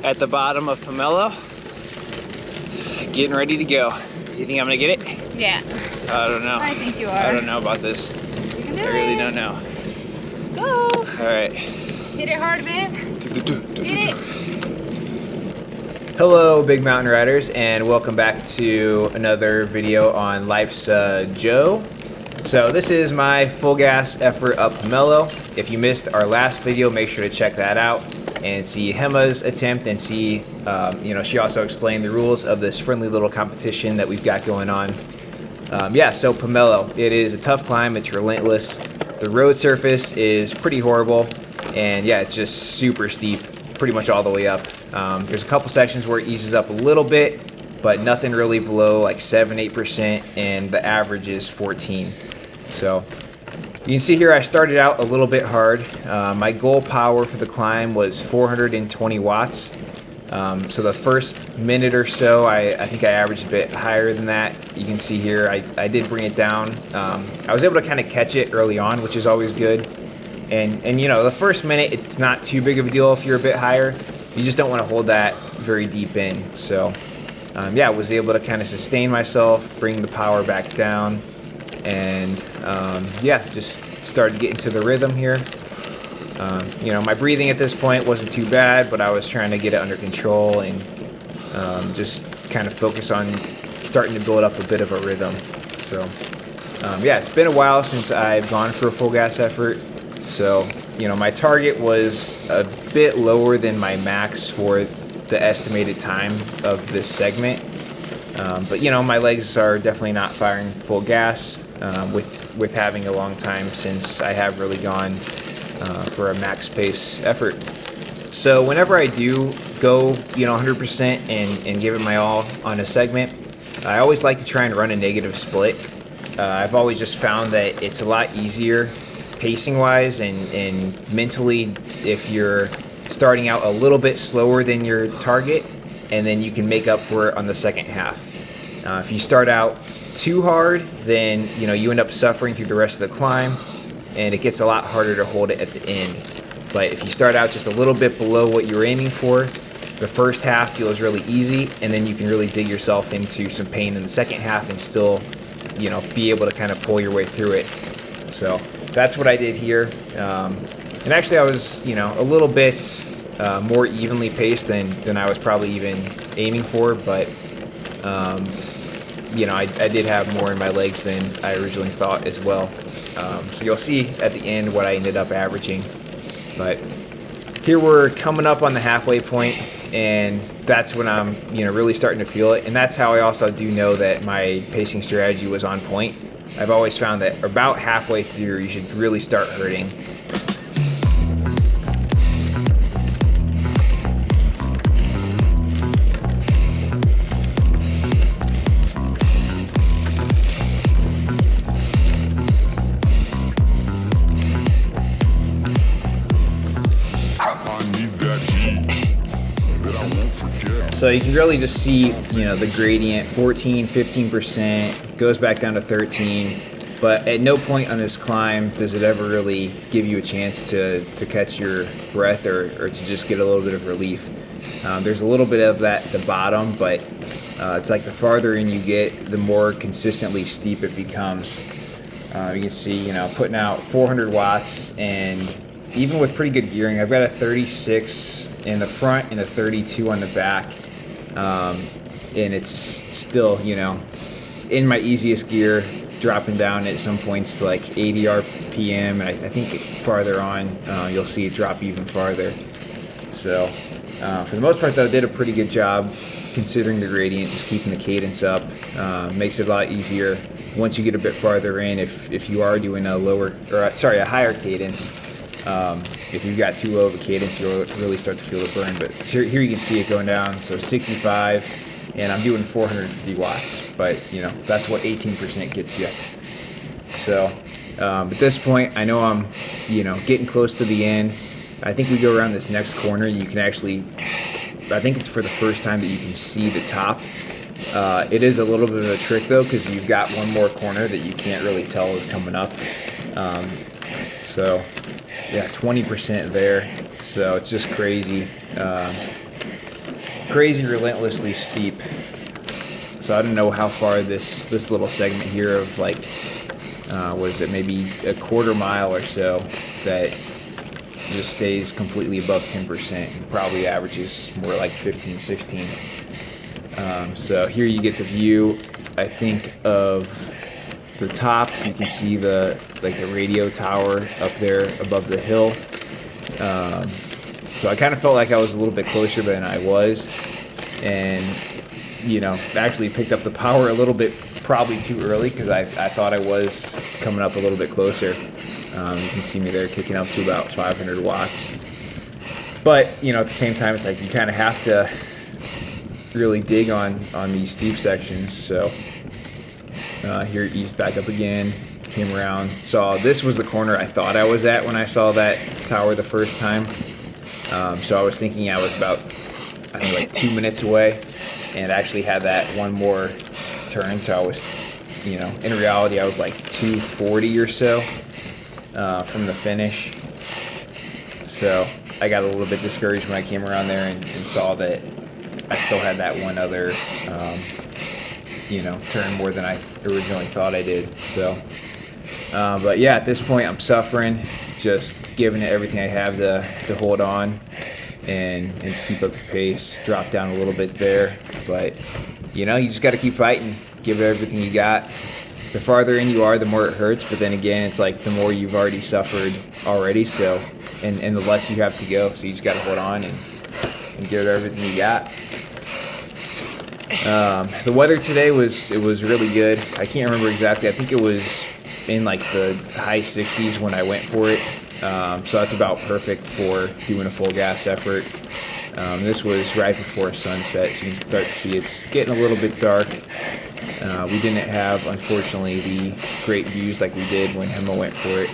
at the bottom of Pomelo, getting ready to go. You think I'm gonna get it? Yeah. I don't know. I think you are. I don't know about this. You can do I it. really don't know. Let's go. All right. Hit it hard, man. Hit it. Hello, big mountain riders, and welcome back to another video on Life's Joe. So this is my full gas effort up Pomelo. If you missed our last video, make sure to check that out and see Hema's attempt and see, she also explained the rules of this friendly little competition that we've got going on. So Pomelo, it is a tough climb. It's relentless. The road surface is pretty horrible, and yeah, it's just super steep, pretty much all the way up. There's a couple sections where it eases up a little bit, but nothing really below like 7-8%, and the average is 14. So you can see here I started out a little bit hard. My goal power for the climb was 420 watts. So the first minute or so, I think I averaged a bit higher than that. You can see here I did bring it down. I was able to kind of catch it early on, which is always good. And the first minute, it's not too big of a deal if you're a bit higher. You just don't want to hold that very deep in. So I was able to kind of sustain myself, bring the power back down, and just started getting to the rhythm here. My breathing at this point wasn't too bad, but I was trying to get it under control and just kind of focus on starting to build up a bit of a rhythm. So it's been a while since I've gone for a full gas effort. So my target was a bit lower than my max for the estimated time of this segment. But my legs are definitely not firing full gas with having a long time since I have really gone for a max pace effort. So whenever I do go 100% and give it my all on a segment, I always like to try and run a negative split. I've always just found that it's a lot easier pacing wise and mentally if you're starting out a little bit slower than your target, and then you can make up for it on the second half. If you start out too hard, then you end up suffering through the rest of the climb, and it gets a lot harder to hold it at the end. But if you start out just a little bit below what you're aiming for, the first half feels really easy, and then you can really dig yourself into some pain in the second half and still be able to kind of pull your way through it. So that's what I did here. And actually I was a little bit more evenly paced than I was probably even aiming for, but I did have more in my legs than I originally thought as well. So you'll see at the end what I ended up averaging. But here we're coming up on the halfway point, and that's when I'm really starting to feel it. And that's how I also do know that my pacing strategy was on point. I've always found that about halfway through you should really start hurting. So you can really just see, the gradient, 14, 15%, goes back down to 13, but at no point on this climb does it ever really give you a chance to catch your breath or to just get a little bit of relief. There's a little bit of that at the bottom, but it's like the farther in you get, the more consistently steep it becomes. You can see, putting out 400 watts, and even with pretty good gearing, I've got a 36 in the front and a 32 on the back. And it's still, in my easiest gear, dropping down at some points to like 80 RPM, and I think farther on you'll see it drop even farther. So for the most part though, did a pretty good job considering the gradient, just keeping the cadence up. Makes it a lot easier once you get a bit farther in if you are doing a higher cadence. If you've got too low of a cadence, you'll really start to feel the burn. But here you can see it going down, so 65, and I'm doing 450 watts. But that's what 18% gets you. So at this point, I know I'm getting close to the end. I think we go around this next corner. You can actually, I think it's for the first time that you can see the top. It is a little bit of a trick though, because you've got one more corner that you can't really tell is coming up. So yeah, 20% there. So it's just crazy. crazy relentlessly steep. So I don't know how far this little segment here of like, what is it, maybe a quarter mile or so that just stays completely above 10% and probably averages more like 15, 16. So here you get the view, I think, of the top. You can see the radio tower up there above the hill. So I kind of felt like I was a little bit closer than I was, and actually picked up the power a little bit, probably too early, because I thought I was coming up a little bit closer. You can see me there kicking up to about 500 watts. But at the same time, it's like you kind of have to really dig on these steep sections. So here it eased back up again, came around, saw this was the corner I thought I was at when I saw that tower the first time. So I was thinking I was about, I think, like 2 minutes away, and actually had that one more turn. So I was, in reality, I was like 240 or so from the finish. So I got a little bit discouraged when I came around there and saw that I still had that one other, turn more than I originally thought I did. So, but yeah, at this point I'm suffering, just giving it everything I have to hold on and to keep up the pace. Drop down a little bit there, but you just got to keep fighting, give it everything you got. The farther in you are, the more it hurts, but then again, it's like the more you've already suffered already, so and the less you have to go, so you just got to hold on and give it everything you got. The weather today was really good. I can't remember exactly. I think it was in like the high 60s when I went for it, so that's about perfect for doing a full gas effort. This was right before sunset, so you can start to see it's getting a little bit dark. We didn't have, unfortunately, the great views like we did when Emma went for it.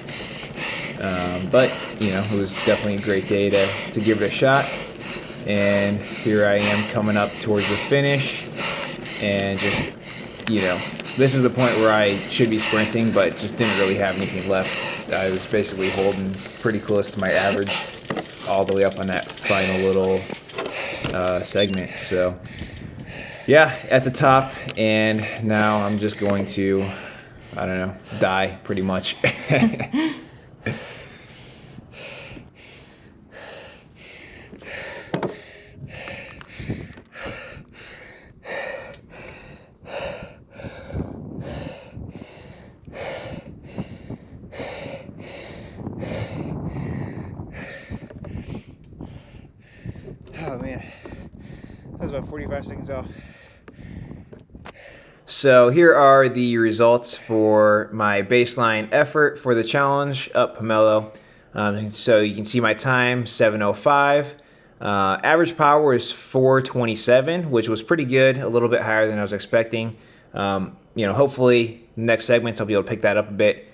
But, it was definitely a great day to give it a shot. And here I am coming up towards the finish. And just, this is the point where I should be sprinting, but just didn't really have anything left. I was basically holding pretty close to my average all the way up on that final little segment. So yeah, at the top, and now I'm just going to, I don't know, die pretty much. Oh man, that was about 45 seconds off. So here are the results for my baseline effort for the challenge up Pomelo. So you can see my time, 7:05. Average power is 427, which was pretty good, a little bit higher than I was expecting. Hopefully next segments I'll be able to pick that up a bit.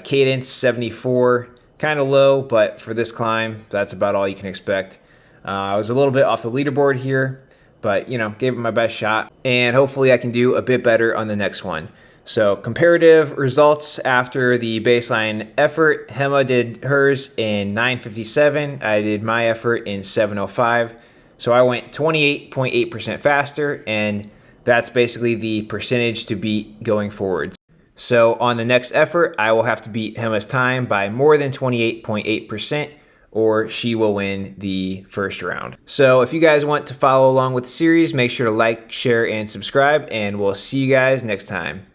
Cadence 74, kind of low, but for this climb, that's about all you can expect. I was a little bit off the leaderboard here, but gave it my best shot, and hopefully I can do a bit better on the next one. So comparative results after the baseline effort: Hema did hers in 9:57. I did my effort in 7:05. So I went 28.8% faster, and that's basically the percentage to beat going forward. So on the next effort, I will have to beat Hema's time by more than 28.8%. Or she will win the first round. So if you guys want to follow along with the series, make sure to like, share, and subscribe, and we'll see you guys next time.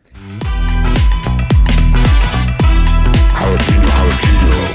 Jalapeno, jalapeno.